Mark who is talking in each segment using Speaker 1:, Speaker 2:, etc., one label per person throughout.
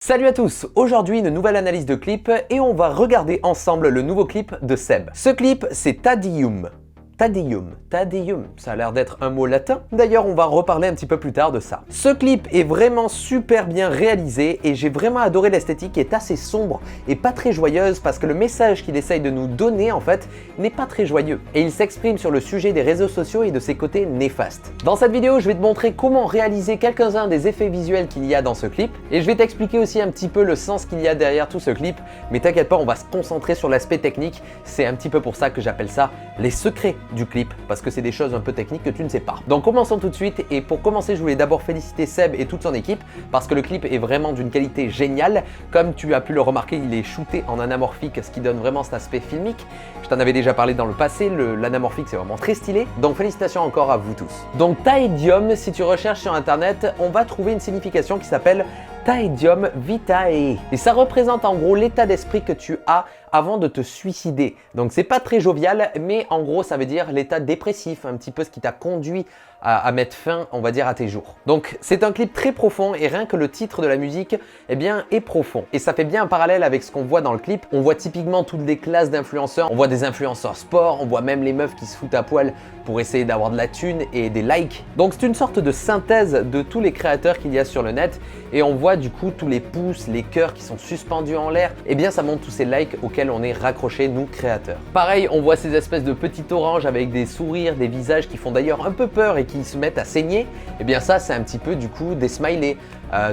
Speaker 1: Salut à tous, aujourd'hui une nouvelle analyse de clip et on va regarder ensemble le nouveau clip de Seb. Ce clip c'est Tadium. Tadium, ça a l'air d'être un mot latin. D'ailleurs, on va reparler un petit peu plus tard de ça. Ce clip est vraiment super bien réalisé et j'ai vraiment adoré l'esthétique qui est assez sombre et pas très joyeuse parce que le message qu'il essaye de nous donner en fait n'est pas très joyeux. Et il s'exprime sur le sujet des réseaux sociaux et de ses côtés néfastes. Dans cette vidéo, je vais te montrer comment réaliser quelques-uns des effets visuels qu'il y a dans ce clip et je vais t'expliquer aussi un petit peu le sens qu'il y a derrière tout ce clip. Mais t'inquiète pas, on va se concentrer sur l'aspect technique. C'est un petit peu pour ça que j'appelle ça les secrets du clip, parce que c'est des choses un peu techniques que tu ne sais pas. Donc commençons tout de suite, et pour commencer je voulais d'abord féliciter Seb et toute son équipe parce que le clip est vraiment d'une qualité géniale. Comme tu as pu le remarquer, il est shooté en anamorphique, ce qui donne vraiment cet aspect filmique. Je t'en avais déjà parlé dans le passé, l'anamorphique c'est vraiment très stylé, donc félicitations encore à vous tous. Donc Taedium, si tu recherches sur internet, on va trouver une signification qui s'appelle Taedium vitae. Et ça représente en gros l'état d'esprit que tu as avant de te suicider. Donc c'est pas très jovial, mais en gros ça veut dire l'état dépressif, un petit peu ce qui t'a conduit à mettre fin, on va dire, à tes jours. Donc c'est un clip très profond et rien que le titre de la musique, eh bien, est profond. Et ça fait bien un parallèle avec ce qu'on voit dans le clip. On voit typiquement toutes les classes d'influenceurs. On voit des influenceurs sport, on voit même les meufs qui se foutent à poil pour essayer d'avoir de la thune et des likes. Donc c'est une sorte de synthèse de tous les créateurs qu'il y a sur le net et on voit du coup tous les pouces, les cœurs qui sont suspendus en l'air. Eh bien ça montre tous ces likes auxquels on est raccrochés, nous créateurs. Pareil, on voit ces espèces de petits oranges avec des sourires, des visages qui font d'ailleurs un peu peur et qui se mettent à saigner. Eh bien ça c'est un petit peu du coup des smileys.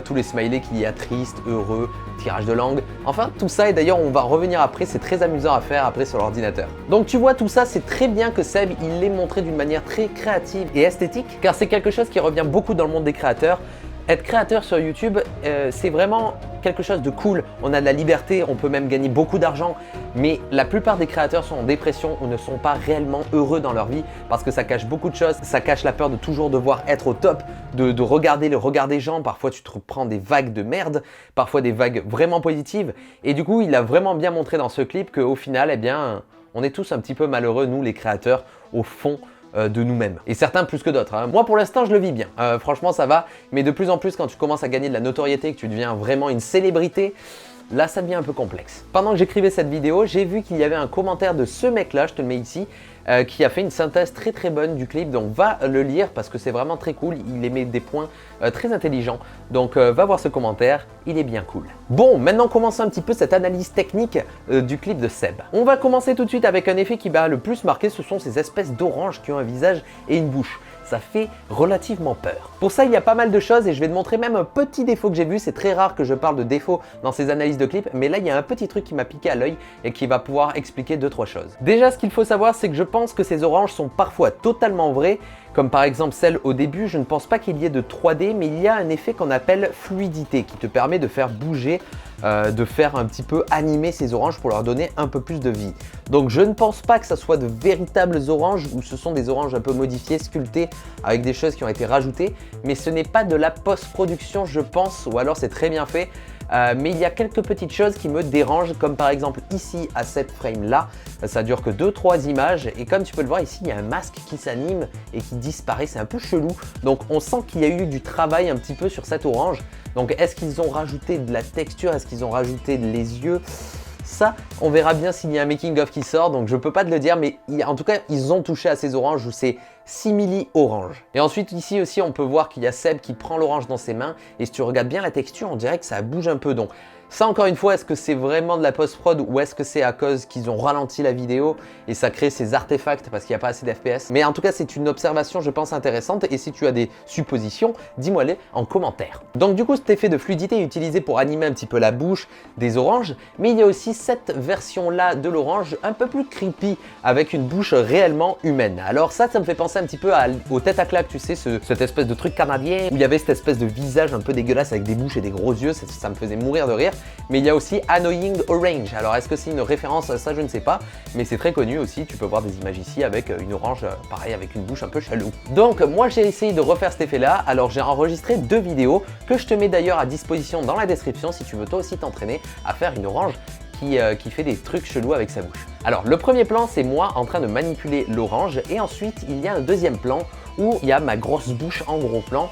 Speaker 1: Tous les smileys qu'il y a, triste, heureux, tirage de langue, enfin tout ça, et d'ailleurs on va revenir après, c'est très amusant à faire après sur l'ordinateur. Donc tu vois tout ça, c'est très bien que Seb il l'ait montré d'une manière très créative et esthétique, car c'est quelque chose qui revient beaucoup dans le monde des créateurs. Être créateur sur YouTube, c'est vraiment quelque chose de cool. On a de la liberté, on peut même gagner beaucoup d'argent. Mais la plupart des créateurs sont en dépression ou ne sont pas réellement heureux dans leur vie parce que ça cache beaucoup de choses. Ça cache la peur de toujours devoir être au top, de regarder le regard des gens. Parfois, tu te prends des vagues de merde, parfois des vagues vraiment positives. Et du coup, il a vraiment bien montré dans ce clip qu'au final, eh bien, on est tous un petit peu malheureux, nous les créateurs, au fond de nous-mêmes. Et certains plus que d'autres. Hein. Moi pour l'instant je le vis bien. Franchement ça va. Mais de plus en plus quand tu commences à gagner de la notoriété, que tu deviens vraiment une célébrité, là ça devient un peu complexe. Pendant que j'écrivais cette vidéo, j'ai vu qu'il y avait un commentaire de ce mec là, je te le mets ici, qui a fait une synthèse très bonne du clip, donc va le lire parce que c'est vraiment très cool, il émet des points très intelligents, donc va voir ce commentaire, il est bien cool. Bon, maintenant commençons un petit peu cette analyse technique du clip de Seb. On va commencer tout de suite avec un effet qui m'a le plus marqué, ce sont ces espèces d'oranges qui ont un visage et une bouche. Ça fait relativement peur. Pour ça, il y a pas mal de choses et je vais te montrer même un petit défaut que j'ai vu. C'est très rare que je parle de défauts dans ces analyses de clips, mais là, il y a un petit truc qui m'a piqué à l'œil et qui va pouvoir expliquer 2-3 choses. Déjà, ce qu'il faut savoir, c'est que je pense que ces oranges sont parfois totalement vraies, comme par exemple celle au début. Je ne pense pas qu'il y ait de 3D, mais il y a un effet qu'on appelle fluidité qui te permet de faire bouger, de faire un petit peu animer ces oranges pour leur donner un peu plus de vie. Donc je ne pense pas que ça soit de véritables oranges ou ce sont des oranges un peu modifiées, sculptées avec des choses qui ont été rajoutées, mais ce n'est pas de la post-production je pense, ou alors c'est très bien fait. Mais il y a quelques petites choses qui me dérangent, comme par exemple ici à cette frame là, ça dure que 2-3 images et comme tu peux le voir ici il y a un masque qui s'anime et qui disparaît, c'est un peu chelou, donc on sent qu'il y a eu du travail un petit peu sur cette orange. Donc est-ce qu'ils ont rajouté de la texture, est-ce qu'ils ont rajouté les yeux? Ça, on verra bien s'il y a un making-of qui sort, donc je peux pas te le dire, mais en tout cas, ils ont touché à ces oranges où c'est simili orange. Et ensuite, ici aussi, on peut voir qu'il y a Seb qui prend l'orange dans ses mains, et si tu regardes bien la texture, on dirait que ça bouge un peu. Donc ça, encore une fois, est-ce que c'est vraiment de la post-prod ou est-ce que c'est à cause qu'ils ont ralenti la vidéo et ça crée ces artefacts parce qu'il n'y a pas assez d'FPS? Mais en tout cas, c'est une observation, je pense, intéressante et si tu as des suppositions, dis-moi-les en commentaire. Donc du coup, cet effet de fluidité est utilisé pour animer un petit peu la bouche des oranges, mais il y a aussi cette version-là de l'orange un peu plus creepy avec une bouche réellement humaine. Alors ça me fait penser un petit peu au tête à claque, tu sais, cette espèce de truc canadien où il y avait cette espèce de visage un peu dégueulasse avec des bouches et des gros yeux, ça me faisait mourir de rire. Mais il y a aussi Annoying Orange. Alors est-ce que c'est une référence à ça? Je ne sais pas, mais c'est très connu aussi. Tu peux voir des images ici avec une orange, pareil, avec une bouche un peu chelou. Donc moi j'ai essayé de refaire cet effet là. Alors j'ai enregistré 2 vidéos que je te mets d'ailleurs à disposition dans la description si tu veux toi aussi t'entraîner à faire une orange qui fait des trucs chelous avec sa bouche. Alors le premier plan, c'est moi en train de manipuler l'orange et ensuite il y a un deuxième plan où il y a ma grosse bouche en gros plan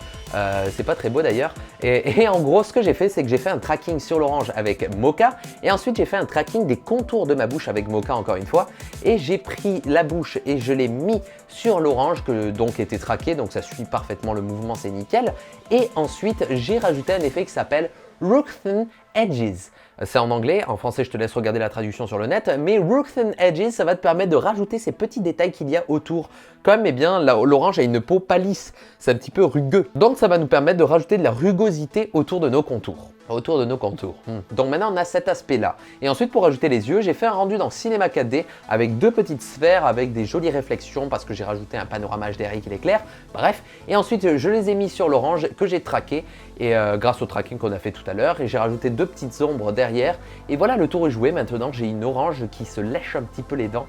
Speaker 1: C'est pas très beau d'ailleurs. Et en gros, ce que j'ai fait, c'est que j'ai fait un tracking sur l'orange avec Mocha. Et ensuite, j'ai fait un tracking des contours de ma bouche avec Mocha encore une fois. Et j'ai pris la bouche et je l'ai mis sur l'orange que donc était traqué. Donc ça suit parfaitement le mouvement, c'est nickel. Et ensuite, j'ai rajouté un effet qui s'appelle Roughen Edges. C'est en anglais, en français je te laisse regarder la traduction sur le net, mais Roughen Edges, ça va te permettre de rajouter ces petits détails qu'il y a autour. Comme l'orange a une peau pas lisse, c'est un petit peu rugueux. Donc ça va nous permettre de rajouter de la rugosité autour de nos contours. Donc maintenant on a cet aspect là. Et ensuite pour rajouter les yeux, j'ai fait un rendu dans Cinema 4D avec deux petites sphères avec des jolies réflexions parce que j'ai rajouté un panorama HDRI qui l'éclaire. Bref, et ensuite je les ai mis sur l'orange que j'ai traqué et grâce au tracking qu'on a fait tout à l'heure, et j'ai rajouté deux petites ombres derrière. Et voilà, le tour est joué. Maintenant j'ai une orange qui se lèche un petit peu les dents.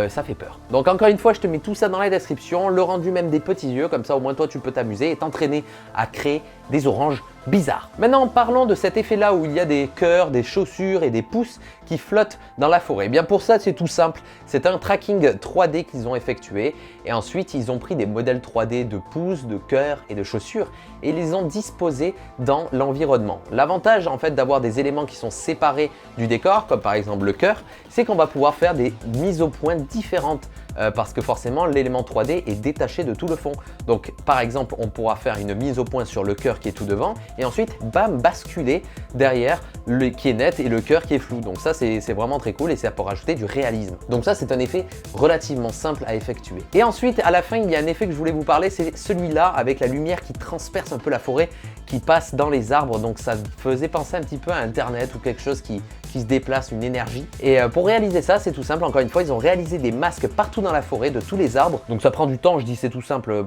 Speaker 1: Ça fait peur. Donc encore une fois, je te mets tout ça dans la description, le rendu même des petits yeux, comme ça au moins toi tu peux t'amuser et t'entraîner à créer des oranges bizarres. Maintenant parlons de cet effet là où il y a des cœurs, des chaussures et des pouces qui flottent dans la forêt. Et bien pour ça c'est tout simple, c'est un tracking 3D qu'ils ont effectué et ensuite ils ont pris des modèles 3D de pouces, de cœurs et de chaussures et les ont disposés dans l'environnement. L'avantage en fait d'avoir des éléments qui sont séparés du décor, comme par exemple le cœur, c'est qu'on va pouvoir faire des mises au point différentes parce que forcément l'élément 3D est détaché de tout le fond. Donc par exemple on pourra faire une mise au point sur le cœur qui est tout devant et ensuite bam, basculer derrière le qui est net et le cœur qui est flou. Donc ça c'est vraiment très cool et ça peut rajouter du réalisme. Donc ça c'est un effet relativement simple à effectuer. Et ensuite à la fin il y a un effet que je voulais vous parler, c'est celui-là avec la lumière qui transperce un peu la forêt, qui passe dans les arbres. Donc ça faisait penser un petit peu à Internet ou quelque chose qui se déplace, une énergie. Et pour réaliser ça, c'est tout simple. Encore une fois, ils ont réalisé des masques partout dans la forêt de tous les arbres. Donc ça prend du temps, je dis c'est tout simple,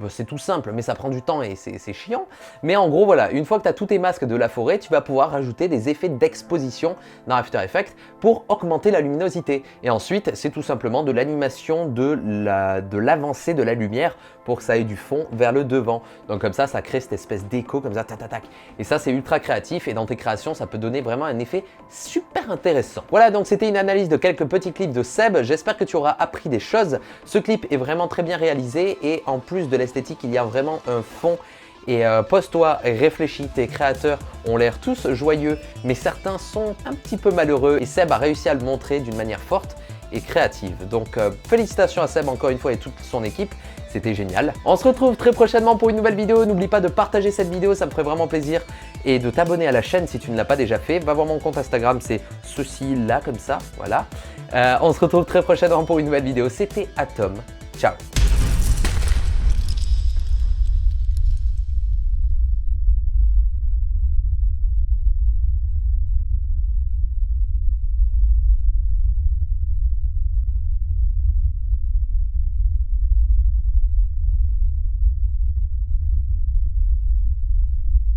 Speaker 1: mais ça prend du temps et c'est chiant. Mais en gros, voilà, une fois que tu as tous tes masques de la forêt, tu vas pouvoir rajouter des effets d'exposition dans After Effects pour augmenter la luminosité. Et ensuite, c'est tout simplement de l'animation de l'avancée de la lumière pour que ça ait du fond vers le devant. Donc comme ça crée cette espèce d'écho comme ça, tac, tac, tac. Et ça, c'est ultra créatif et dans tes créations, ça peut donner vraiment un effet super intéressant. Voilà, donc c'était une analyse de quelques petits clips de Seb. J'espère que tu auras appris des choses. Ce clip est vraiment très bien réalisé et en plus de l'esthétique, il y a vraiment un fond. Et pose-toi, réfléchis, tes créateurs ont l'air tous joyeux, mais certains sont un petit peu malheureux et Seb a réussi à le montrer d'une manière forte et créative. Donc félicitations à Seb encore une fois et toute son équipe, c'était génial. On se retrouve très prochainement pour une nouvelle vidéo. N'oublie pas de partager cette vidéo, ça me ferait vraiment plaisir, et de t'abonner à la chaîne si tu ne l'as pas déjà fait. Va voir mon compte Instagram, c'est ceci là comme ça, voilà. On se retrouve très prochainement pour une nouvelle vidéo. C'était Atom, ciao.